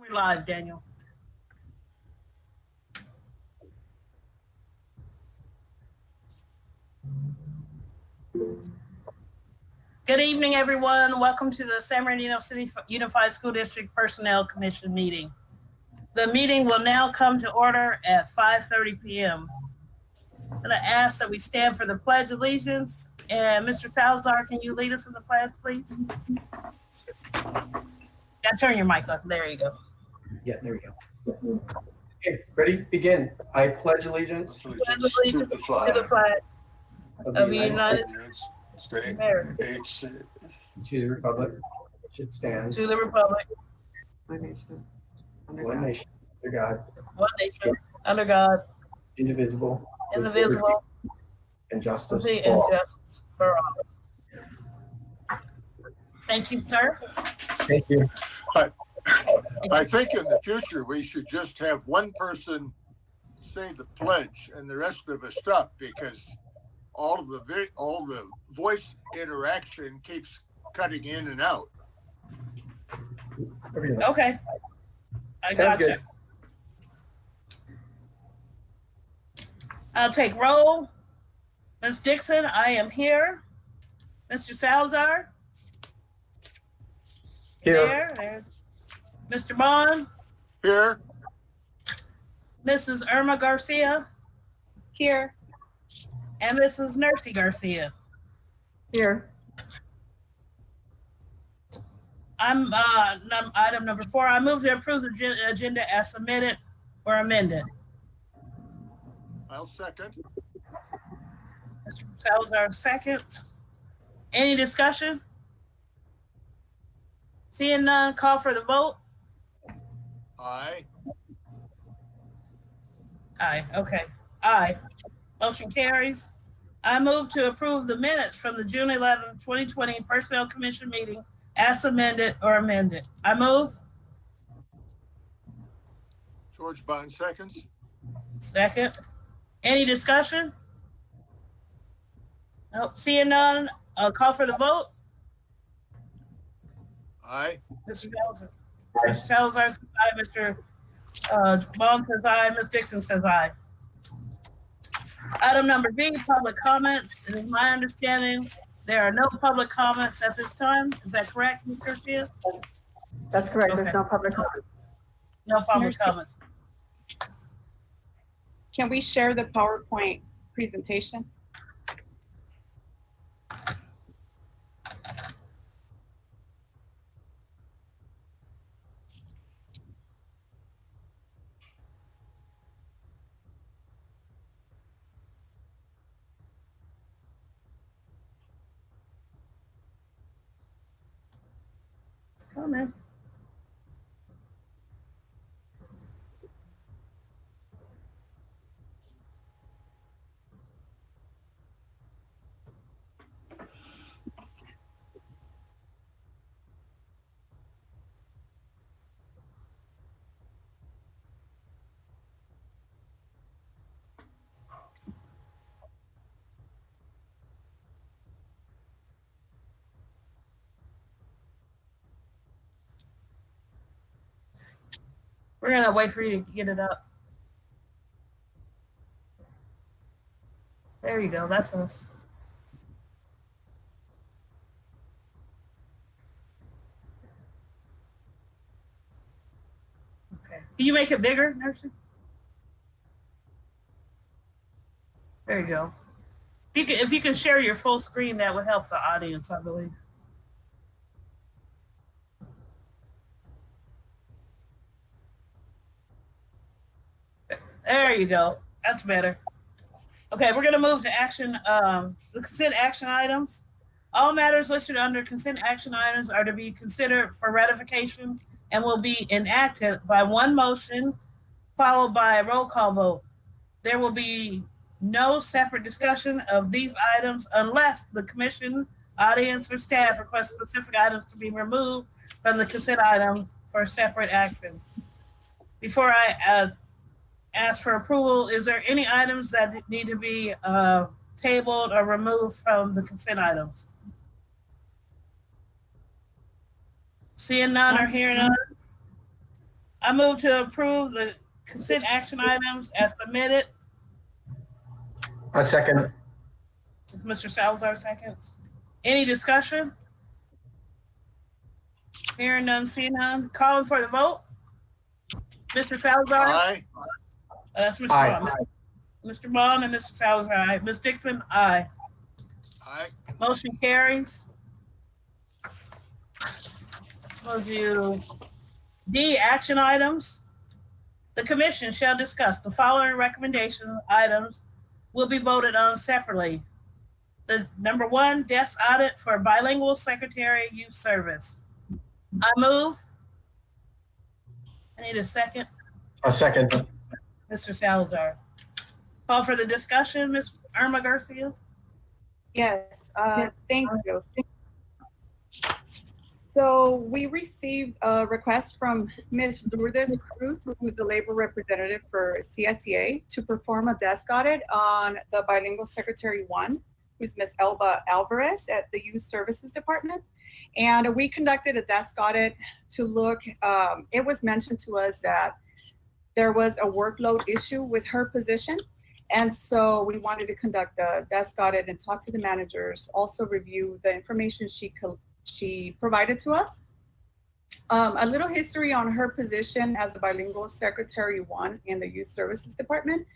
We're live, Daniel. Good evening, everyone. Welcome to the San Bernardino City Unified School District Personnel Commission meeting. The meeting will now come to order at 5:30 p.m. I'm going to ask that we stand for the Pledge of Allegiance. And Mr. Salazar, can you lead us in the pledge, please? Yeah, turn your mic up. There you go. Yeah, there we go. Okay, ready? Begin. I pledge allegiance To the flag of the United States of America, to the republic which stands to the republic, one nation, under God, one nation, under God, indivisible, indivisible, and justice with for all. justice for all. Thank you, sir. Thank you. I think in the future, we should just have one person say the pledge and the rest of us stop, because all the voice interaction keeps cutting in and out. Okay. I Sounds got you. good. I'll take roll. Ms. Dixon, I am here. Mr. Salazar? Here. There's Mr. Bond, Here, Mrs. Irma Garcia, Here. and Mrs. Nursey Garcia. Here. I'm item number 4. I move to approve the agenda as submitted or amended. I'll second. Mr. Salazar seconds. Any discussion? Seeing none, call for the vote. Aye. Aye, okay. Aye. Motion carries. I move to approve the minutes from the June 11th, 2020 Personnel Commission meeting as amended or amended. I move. George Bond seconds. Second. Any discussion? Nope. Seeing none, call for the vote. Aye. Mr. Salazar. Mr. Salazar says aye. Mr. Bond says aye. Ms. Dixon says aye. Item number B, public comments. It is my understanding there are no public comments at this time. Is that correct, Ms. Garcia? That's correct. Okay. There's no public comment. No public Nursey. comments. Can we share the PowerPoint presentation? It's coming. We're gonna wait for you to get it up. There you go. That's us. Okay. Can you make it bigger, Nursing? There you go. If you can share your full screen, that would help the audience, I believe. There you go. That's better. Okay, we're gonna move to action, the consent action items. All matters listed under consent action items are to be considered for ratification and will be enacted by one motion followed by a roll call vote. There will be no separate discussion of these items unless the commission, audience, or staff request specific items to be removed from the consent items for separate action. Before I ask for approval, is there any items that need to be tabled or removed from the consent items? Seeing none or hearing none, I move to approve the consent action items as submitted. I second. Mr. Salazar seconds. Any discussion? Hearing none, seeing none. Calling for the vote. Mr. Salazar? Aye. That's Mr. Aye. Bond. Mr. Bond and Mr. Salazar, aye. Ms. Dixon, aye. Aye. Motion carries. Let's move to D, action items. The commission shall discuss the following recommendation items will be voted on separately. The number 1, desk audit for bilingual secretary youth service. I move. I need a second. A second. Mr. Salazar. Call for the discussion, Ms. Irma Garcia. Yes, thank you. So we received a request from Ms. Lourdes Cruz, who is the labor representative for CSEA, to perform a desk audit on the bilingual secretary 1, who's Ms. Elba Alvarez at the Youth Services Department. And we conducted a desk audit to look, it was mentioned to us that there was a workload issue with her position. And so we wanted to conduct a desk audit and talk to the managers, also review the information she provided to us. A little history on her position as a bilingual secretary 1 in the Youth Services Department.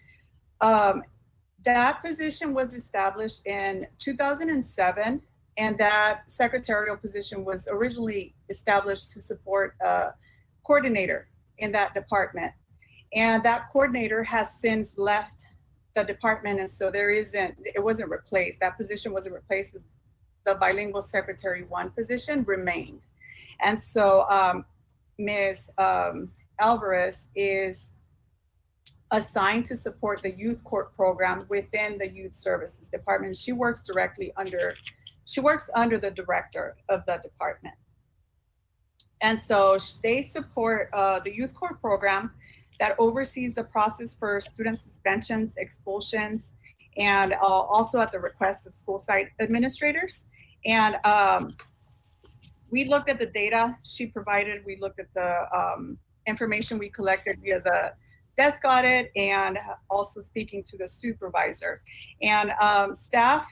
That position was established in 2007, and that secretarial position was originally established to support a coordinator in that department. And that coordinator has since left the department, and so it wasn't replaced. That position wasn't replaced. The bilingual secretary 1 position remained. And so Ms. Alvarez is assigned to support the youth court program within the Youth Services Department. She works under the director of the department. And so they support the youth court program that oversees the process for student suspensions, expulsions, and also at the request of school site administrators. And we looked at the data she provided. We looked at the information we collected via the desk audit and also speaking to the supervisor. And staff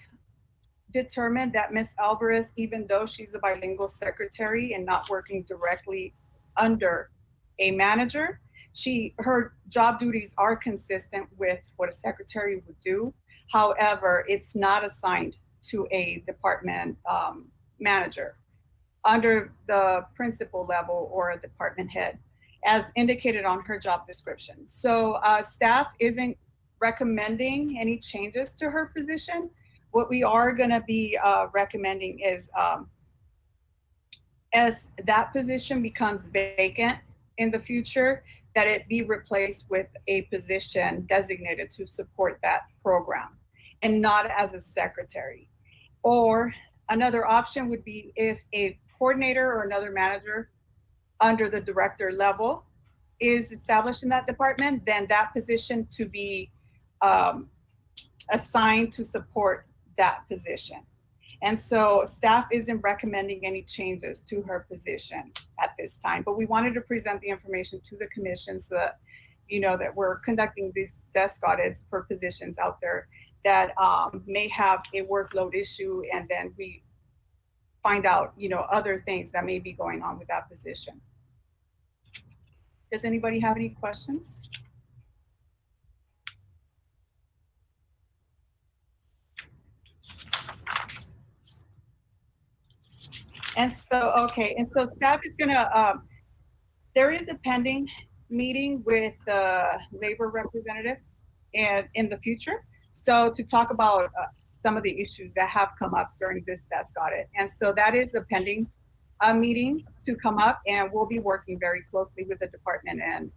determined that Ms. Alvarez, even though she's a bilingual secretary and not working directly under a manager, her job duties are consistent with what a secretary would do. However, it's not assigned to a department manager under the principal level or a department head, as indicated on her job description. So staff isn't recommending any changes to her position. What we are going to be recommending is as that position becomes vacant in the future, that it be replaced with a position designated to support that program and not as a secretary. Or another option would be if a coordinator or another manager under the director level is established in that department, then that position to be assigned to support that position. And so staff isn't recommending any changes to her position at this time, but we wanted to present the information to the commission so that, that we're conducting these desk audits for positions out there that may have a workload issue, and then we find out, other things that may be going on with that position. Does anybody have any questions? And so staff is gonna, there is a pending meeting with the labor representative and in the future. So to talk about some of the issues that have come up during this desk audit. And so that is a pending meeting to come up, and we'll be working very closely with the department and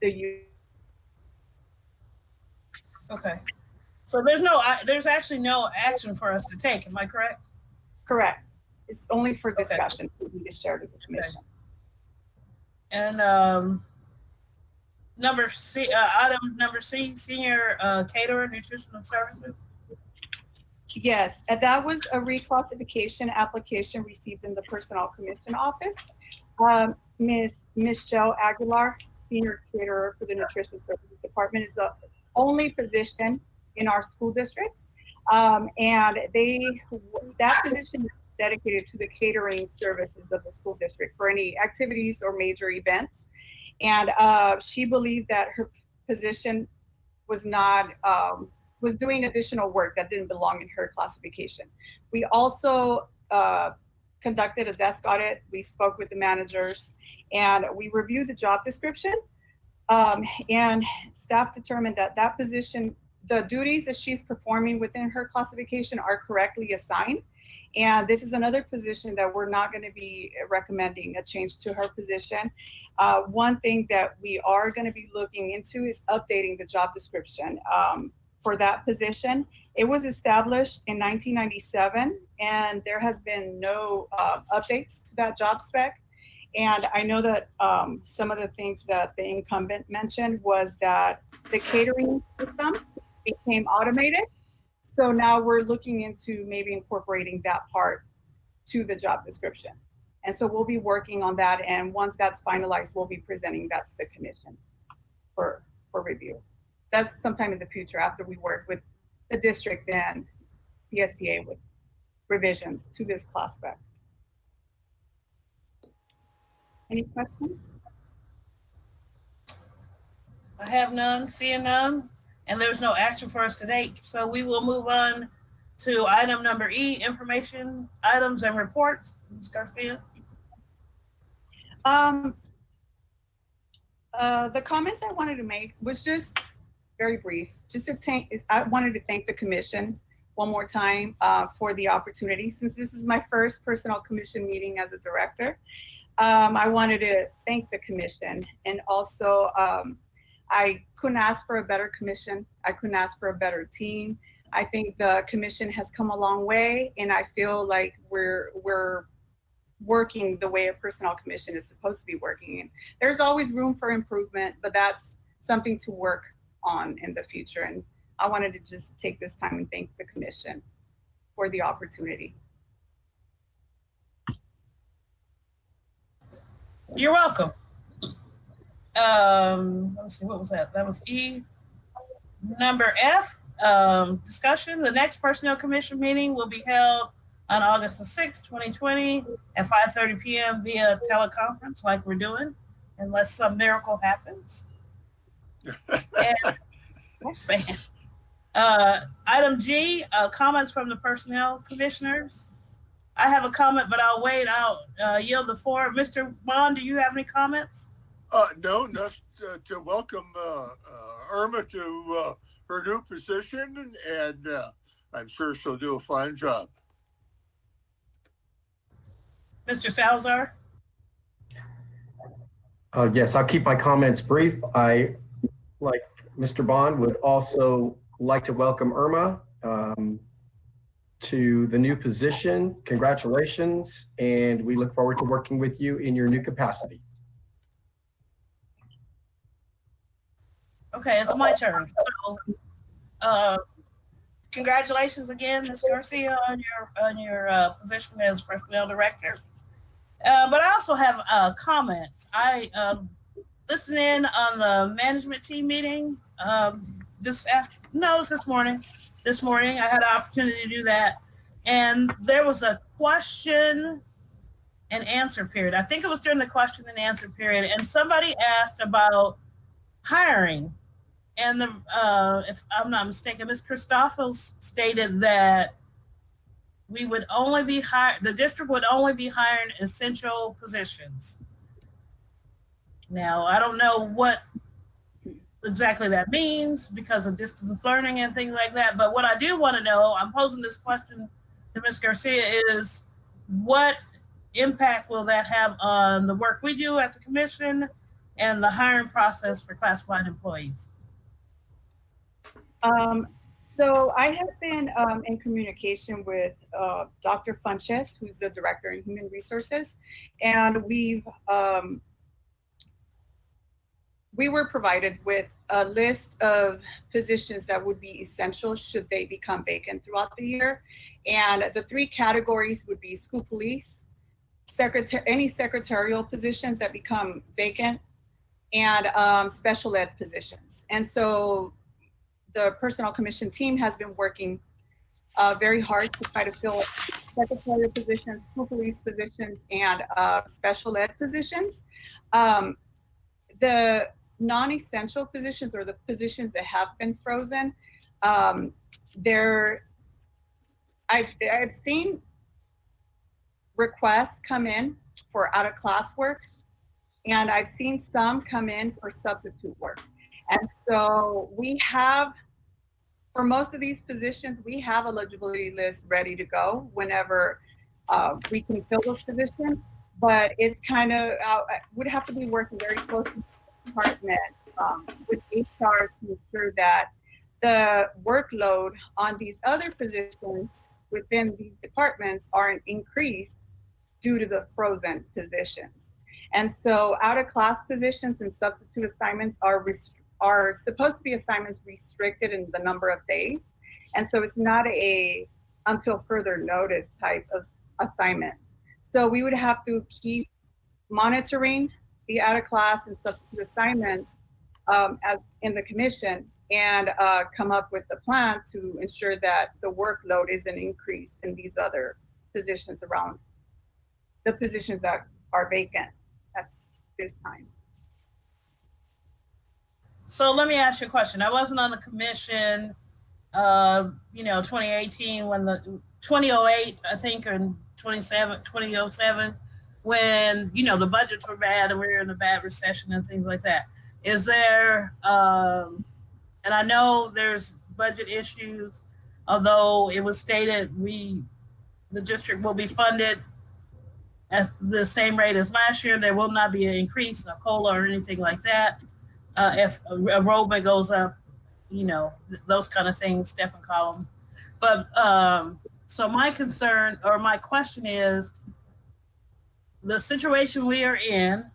the youth. Okay. So there's actually no action for us to take. Am I correct? Correct. It's only for discussion. We need to share with the commission. And item number C, senior caterer, nutritional services. Yes, and that was a reclassification application received in the Personnel Commission office. Miss Michelle Aguilar, Senior Caterer for the Nutrition Services Department, is the only position in our school district. And that position is dedicated to the catering services of the school district for any activities or major events. And she believed that her position was not, was doing additional work that didn't belong in her classification. We also conducted a desk audit. We spoke with the managers and we reviewed the job description. And staff determined that that position, the duties that she's performing within her classification are correctly assigned. And this is another position that we're not going to be recommending a change to her position. One thing that we are going to be looking into is updating the job description for that position. It was established in 1997, and there has been no updates to that job spec. And I know that some of the things that the incumbent mentioned was that the catering system became automated. So now we're looking into maybe incorporating that part to the job description. And so we'll be working on that. And once that's finalized, we'll be presenting that to the commission for review. That's sometime in the future after we work with the district and the STA with revisions to this class spec. Any questions? I have none, seeing none, and there's no action for us to take. So we will move on to item number E, information items and reports. Ms. Garcia. The comments I wanted to make was just very brief. Just to I wanted to thank the commission one more time for the opportunity. Since this is my first personnel commission meeting as a director, I wanted to thank the commission, and also I couldn't ask for a better commission. I couldn't ask for a better team. I think the commission has come a long way, and I feel like we're working the way a personnel commission is supposed to be working. And there's always room for improvement, but that's something to work on in the future. And I wanted to just take this time and thank the commission for the opportunity. You're welcome. Let's see, what was that? That was E. Number F, discussion. The next personnel commission meeting will be held on August the 6th, 2020 at 5:30 p.m. via teleconference like we're doing, unless some miracle happens. And I'm saying, item G, comments from the personnel commissioners. I have a comment, but I'll wait. I'll yield the floor. Mr. Bond, do you have any comments? No, just to welcome Irma to her new position, and I'm sure she'll do a fine job. Mr. Salazar? Yes, I'll keep my comments brief. I, like Mr. Bond, would also like to welcome Irma to the new position. Congratulations, and we look forward to working with you in your new capacity. Okay, it's my turn. So, congratulations again, Ms. Garcia, on your position as personnel director. But I also have a comment. I listened in on the management team meeting this morning. This morning, I had an opportunity to do that, and there was a question and answer period. I think it was during the question and answer period, and somebody asked about hiring. And if I'm not mistaken, Ms. Christophos stated that we would only be the district would only be hiring essential positions. Now, I don't know what exactly that means because of distance learning and things like that. But what I do want to know, I'm posing this question to Ms. Garcia, is what impact will that have on the work we do at the commission and the hiring process for classified employees? So I have been in communication with Dr. Funches, who's the director in human resources, and we were provided with a list of positions that would be essential should they become vacant throughout the year. And the three categories would be school police, any secretarial positions that become vacant, and special ed positions. And so the Personnel Commission team has been working very hard to try to fill secretarial positions, school police positions, and special ed positions. The non-essential positions, or the positions that have been frozen, I've seen requests come in for out of class work, and I've seen some come in for substitute work. And so we have, for most of these positions, we have eligibility lists ready to go whenever we can fill those positions. But it's kind of, would have to be working very closely with the department, with HR, to ensure that the workload on these other positions within these departments aren't increased due to the frozen positions. And so out of class positions and substitute assignments are supposed to be assignments restricted in the number of days. And so it's not a until further notice type of assignments. So we would have to keep monitoring the out of class and substitute assignments as in the commission, and come up with a plan to ensure that the workload isn't increased in these other positions around the positions that are vacant at this time. So let me ask you a question. I wasn't on the commission, 2018 when the 2008, I think, and 2007, when, the budgets were bad and we were in a bad recession and things like that. Is there, and I know there's budget issues, although it was stated the district will be funded at the same rate as last year. There will not be an increase, a COLA or anything like that. If enrollment goes up, those kind of things, step and column. But so my concern or my question is, the situation we are in,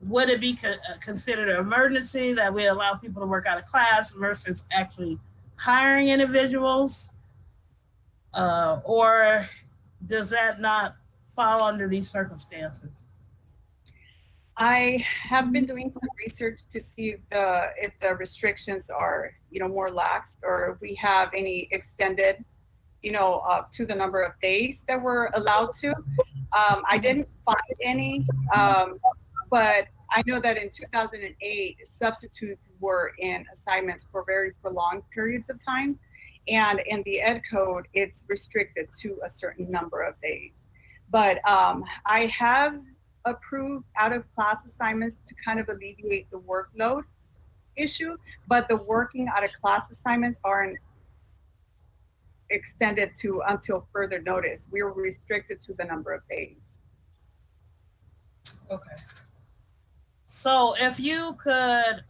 would it be considered an emergency that we allow people to work out of class versus actually hiring individuals? Or does that not fall under these circumstances? I have been doing some research to see if the restrictions are, more laxed, or if we have any extended, to the number of days that we're allowed to. I didn't find any, but I know that in 2008, substitutes were in assignments for very prolonged periods of time. And in the ed code, it's restricted to a certain number of days. But I have approved out of class assignments to kind of alleviate the workload issue, but the working out of class assignments aren't extended to until further notice. We were restricted to the number of days. Okay. So if you could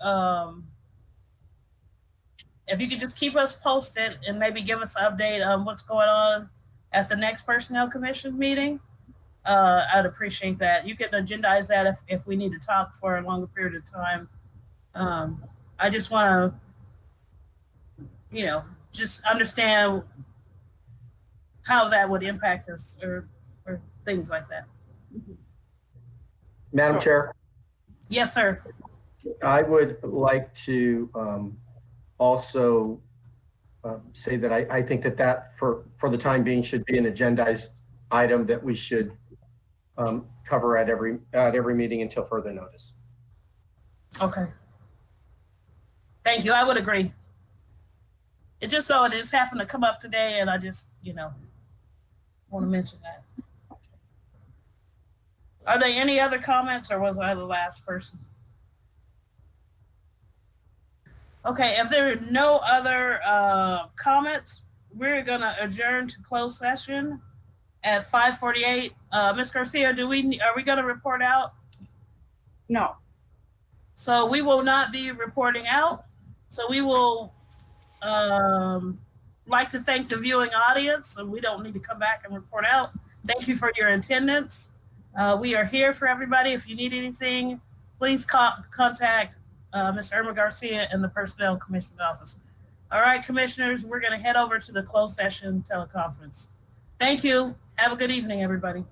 just keep us posted and maybe give us an update on what's going on at the next Personnel Commission meeting, I'd appreciate that. You can agendize that if we need to talk for a longer period of time. I just want to, just understand how that would impact us or things like that. Madam Chair, Yes, sir. I would like to also say that I think that for the time being should be an agendized item that we should cover at every meeting until further notice. Okay. Thank you. I would agree. It just happened to come up today, and I just, want to mention that. Are there any other comments, or was I the last person? Okay, if there are no other comments, we're gonna adjourn to closed session at 5:48. Ms. Garcia, are we gonna report out? No. So we will not be reporting out. So we will like to thank the viewing audience, and we don't need to come back and report out. Thank you for your attendance. We are here for everybody. If you need anything, please contact Ms. Irma Garcia in the Personnel Commission office. All right, commissioners, we're going to head over to the closed session teleconference. Thank you. Have a good evening, everybody.